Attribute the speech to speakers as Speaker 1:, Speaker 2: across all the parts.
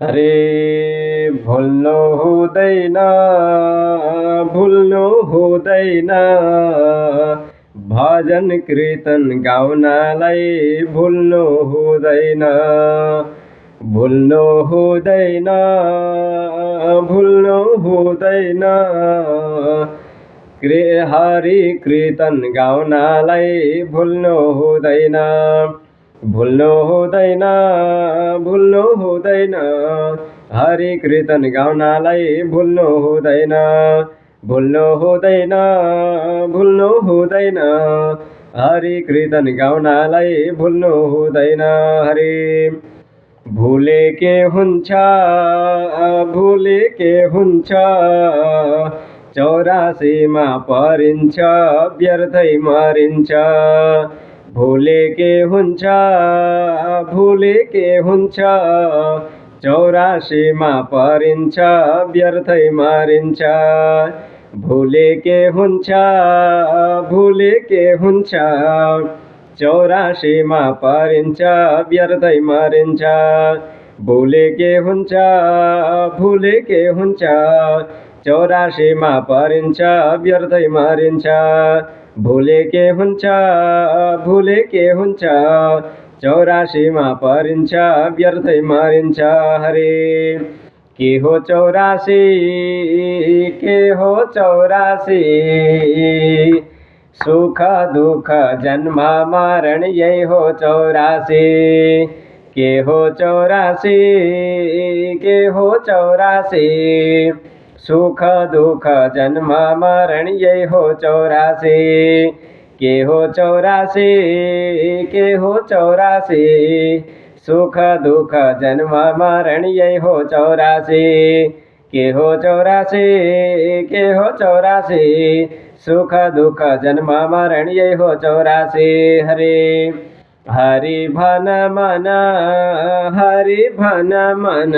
Speaker 1: अरे भुल्नु हुँदैन भजन कीर्तन गाउनलाई भुल्नु हुँदैन भुल्नु हुँदैन भुल्नु हुँदैन हरि कीर्तन गाउनलाई भुल्नु हुँदैन भुल्नु हुँदैन भुल्नु हुँदैन हरि कीर्तन गाउनलाई भुल्नु हुँदैन भुल्नु हुँदैन भुल्नु हुँदैन हरि कीर्तन गाउनलाई भुल्नु हुँदैन हरि भुले के हुन्छ भुले के हुन्छ 84मा परिन्छ व्यर्थै मरिन्छ भुले के हुन्छ भुले के हुन्छ 84मा परिन्छ व्यर्थै मरिन्छ भुले के हुन्छ भुले के हुन्छ 84मा परिन्छ व्यर्थै मरिन्छ भुले के हुन्छ भुले के हुन्छ 84मा परिन्छ व्यर्थै मरिन्छ भुले के हुन्छ भुले के हुन्छ 84मा परिन्छ व्यर्थै मरिन्छ हरे के हो 84 के हो 84 सुख दुख जन्म मरण यही हो 84 के हो 84 के हो 84 सुख दुख जन्म मरण यही हो 84 के हो 84 के हो 84 सुख दुख जन्म मरण यही हो 84 के हो 84 के हो 84 सुख दुख जन्म मरण यही हो 84 हरे हरि भन मन हरि भन मन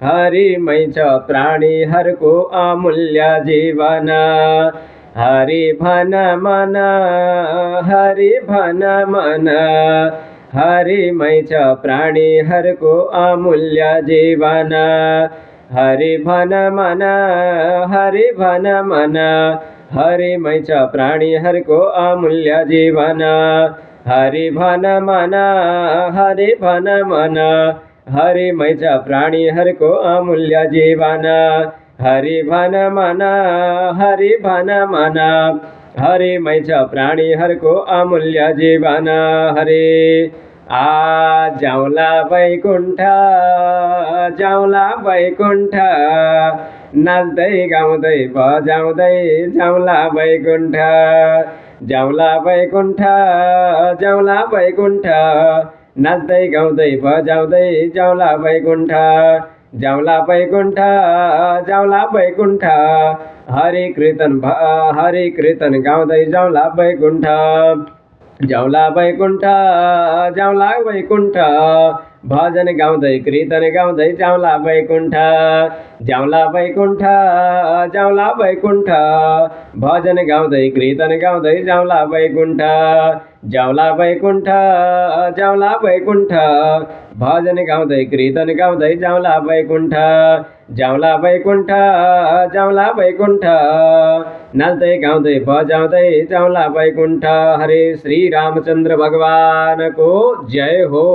Speaker 1: हरिमै छ प्राणीहरूको अमूल्य जीवन हरि भन मन हरि भन मन हरिमै छ प्राणीहरूको अमूल्य जीवन हरि भन मन हरि भन मन हरिमै छ प्राणीहरूको अमूल्य जीवन हरि भन मन हरि भन मन हरिमै छ प्राणीहरूको अमूल्य जीवन हरि भन मन हरि भन मन हरिमै छ प्राणीहरूको अमूल्य जीवन हरे जाउँला वैकुण्ठ जाउँला वैकुण्ठ नाच्दै गाउँदै बजाउँदै जाउँला वैकुण्ठ जाउँला वैकुण्ठ जाउँला वैकुण्ठ नाच्दै गाउँदै बजाउँदै जाउँला वैकुण्ठ जाउँला वैकुण्ठ जाउँला वैकुण्ठ हरि कीर्तन गाउँदै जाउँला वैकुण्ठ जाउँला वैकुण्ठ जाउँला वैकुण्ठ भजन गाउँदै कीर्तन गाउँदै जाउँला वैकुण्ठ जाउँला वैकुण्ठ जाउँला वैकुण्ठ भजन गाउँदै कीर्तन गाउँदै जाउँला वैकुण्ठ जाउँला वैकुण्ठ जाउँला वैकुण्ठ भजन गाउँदै कीर्तन गाउँदै जाउँला वैकुण्ठ जाउँला वैकुण्ठ जाउँला वैकुण्ठ नाच्दै गाउँदै बजाउँदै जाउँला वैकुण्ठ हरे श्री रामचन्द्र भगवानको जय हो।